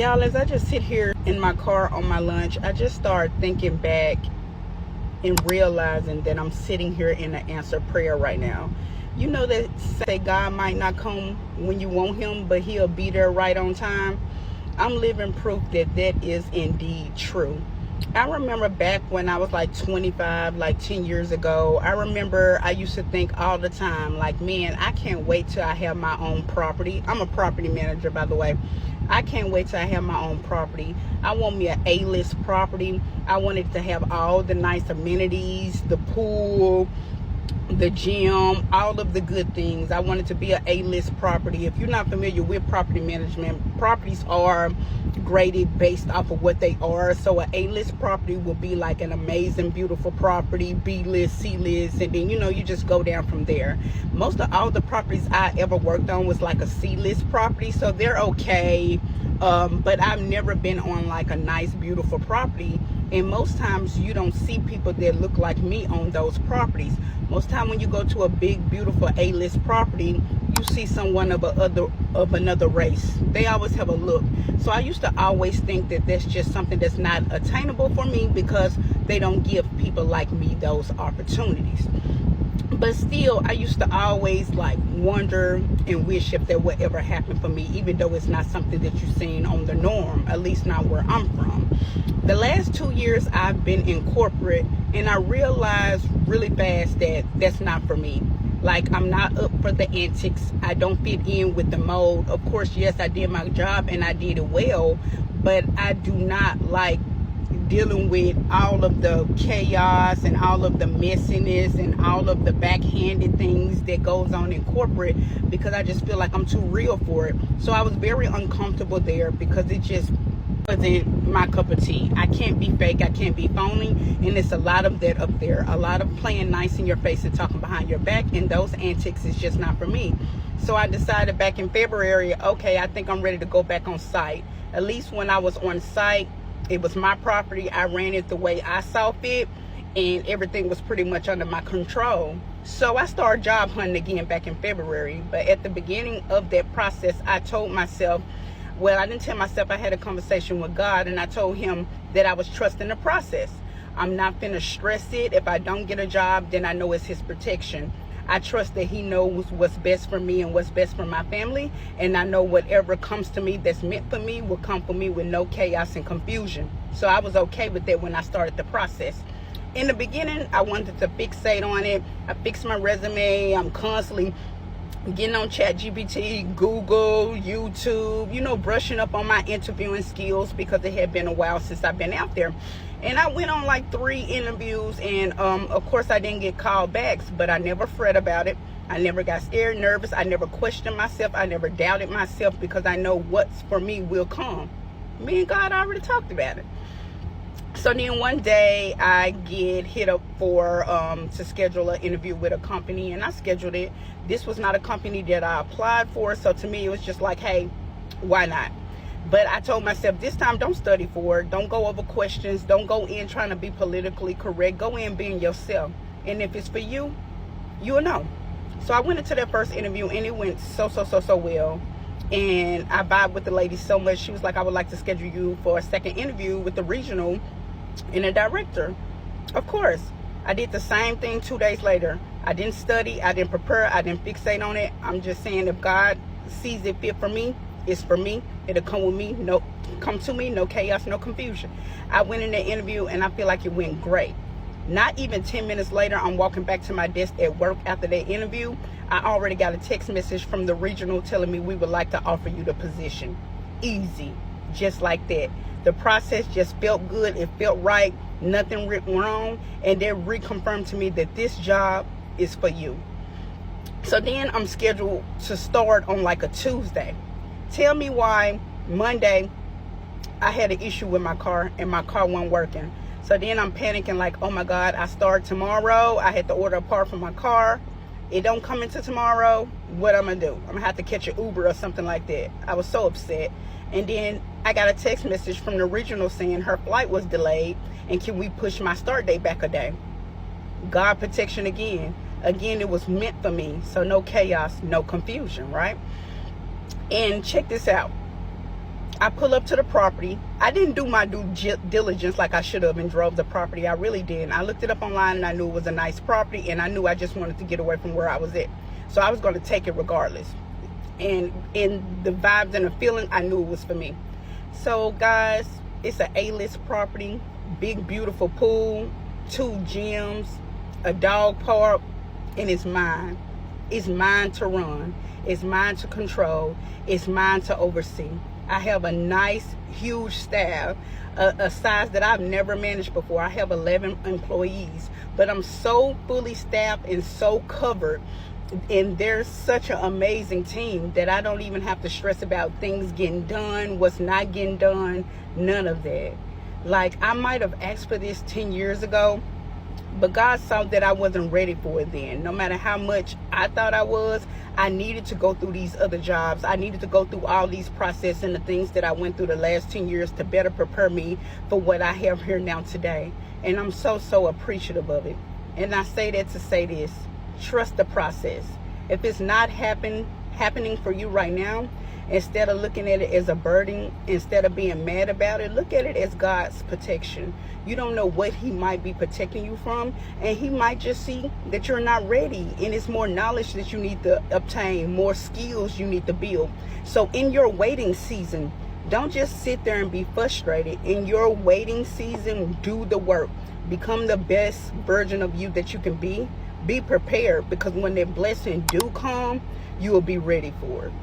Y'all, as I just sit here in my car on my lunch, I just start thinking back and realizing that I'm sitting here in an answered prayer right now. You know that say God might not come when you want him, but he'll be there right on time. I'm living proof that that is indeed true. I remember back when I was like 25, like 10 years ago, I remember I used to think all the time, like, man, I can't wait till I have my own property. I'm a property manager, by the way. I can't wait till I have my own property. I want me an A-list property. I want it to have all the nice amenities, the pool, the gym, all of the good things. I want it to be an A-list property. If you're not familiar with property management, properties are graded based off of what they are. So an A-list property will be like an amazing, beautiful property, B-list, C-list, and then, you just go down from there. Most of all the properties I ever worked on was like a C-list property, so they're okay. But I've never been on like a nice, beautiful property. And most times you don't see people that look like me on those properties. Most time when you go to a big, beautiful A-list property, you see someone of another race. They always have a look. So I used to always think that that's just something that's not attainable for me because they don't give people like me those opportunities. But still, I used to always like wonder and wish if that would ever happen for me, even though it's not something that you've seen on the norm, at least not where I'm from. The last 2 years I've been in corporate, and I realized really fast that that's not for me. Like, I'm not up for the antics. I don't fit in with the mold. Of course, yes, I did my job and I did it well, but I do not like dealing with all of the chaos and all of the messiness and all of the backhanded things that goes on in corporate, because I just feel like I'm too real for it. So I was very uncomfortable there because it just wasn't my cup of tea. I can't be fake, I can't be phony, and it's a lot of that up there. A lot of playing nice in your face and talking behind your back, and those antics is just not for me. So I decided back in February, okay, I think I'm ready to go back on site. At least when I was on site, it was my property. I ran it the way I saw fit, and everything was pretty much under my control. So I started job hunting again back in February. But at the beginning of that process, I told myself, well, I didn't tell myself, I had a conversation with God, and I told him that I was trusting the process. I'm not finna stress it. If I don't get a job, then I know it's his protection. I trust that he knows what's best for me and what's best for my family. And I know whatever comes to me that's meant for me will come for me with no chaos and confusion. So I was okay with that when I started the process. In the beginning, I wanted to fixate on it. I fixed my resume. I'm constantly getting on ChatGPT, Google, YouTube, brushing up on my interviewing skills because it had been a while since I've been out there. And I went on like 3 interviews, and of course I didn't get called backs, but I never fret about it. I never got scared, nervous. I never questioned myself. I never doubted myself because I know what's for me will come. Me and God already talked about it. So then one day I get hit up for to schedule an interview with a company, and I scheduled it. This was not a company that I applied for, so to me it was just like, hey, why not? But I told myself this time, don't study for it. Don't go over questions. Don't go in trying to be politically correct. Go in being yourself. And if it's for you, you'll know. So I went into that first interview, and it went so well. And I vibed with the lady so much. She was like, I would like to schedule you for a second interview with the regional and the director. Of course, I did the same thing 2 days later. I didn't study. I didn't prepare. I didn't fixate on it. I'm just saying, if God sees it fit for me, it's for me. It'll come with me. Come to me. No chaos, no confusion. I went in the interview, and I feel like it went great. Not even 10 minutes later, I'm walking back to my desk at work after that interview. I already got a text message from the regional telling me we would like to offer you the position. Easy. Just like that. The process just felt good. It felt right. Nothing went wrong. And they reconfirmed to me that this job is for you. So then I'm scheduled to start on like a Tuesday. Tell me why Monday I had an issue with my car, and my car wasn't working. So then I'm panicking like, oh my God, I start tomorrow. I had to order a part for my car. It don't come into tomorrow. What I'm going to do? I'm going to have to catch an Uber or something like that. I was so upset. And then I got a text message from the regional saying her flight was delayed, and can we push my start date back a day? God protection again. Again, it was meant for me. So no chaos, no confusion, right? And check this out. I pull up to the property. I didn't do my due diligence like I should have and drove the property. I really didn't. I looked it up online and I knew it was a nice property, and I knew I just wanted to get away from where I was at. So I was going to take it regardless. And in the vibes and the feeling, I knew it was for me. So guys, it's an A-list property, big beautiful pool, 2 gyms, a dog park, and it's mine. It's mine to run. It's mine to control. It's mine to oversee. I have a nice, huge staff, a size that I've never managed before. I have 11 employees, but I'm so fully staffed and so covered, and there's such an amazing team that I don't even have to stress about things getting done, what's not getting done, none of that. Like, I might have asked for this 10 years ago, but God saw that I wasn't ready for it then. No matter how much I thought I was, I needed to go through these other jobs. I needed to go through all these processes and the things that I went through the last 10 years to better prepare me for what I have here now today. And I'm so, so appreciative of it. And I say that to say this: trust the process. If it's not happening for you right now, instead of looking at it as a burden, instead of being mad about it, look at it as God's protection. You don't know what he might be protecting you from, and he might just see that you're not ready, and it's more knowledge that you need to obtain, more skills you need to build. So in your waiting season, don't just sit there and be frustrated. In your waiting season, do the work. Become the best version of you that you can be. Be prepared, because when that blessing do come, you will be ready for it.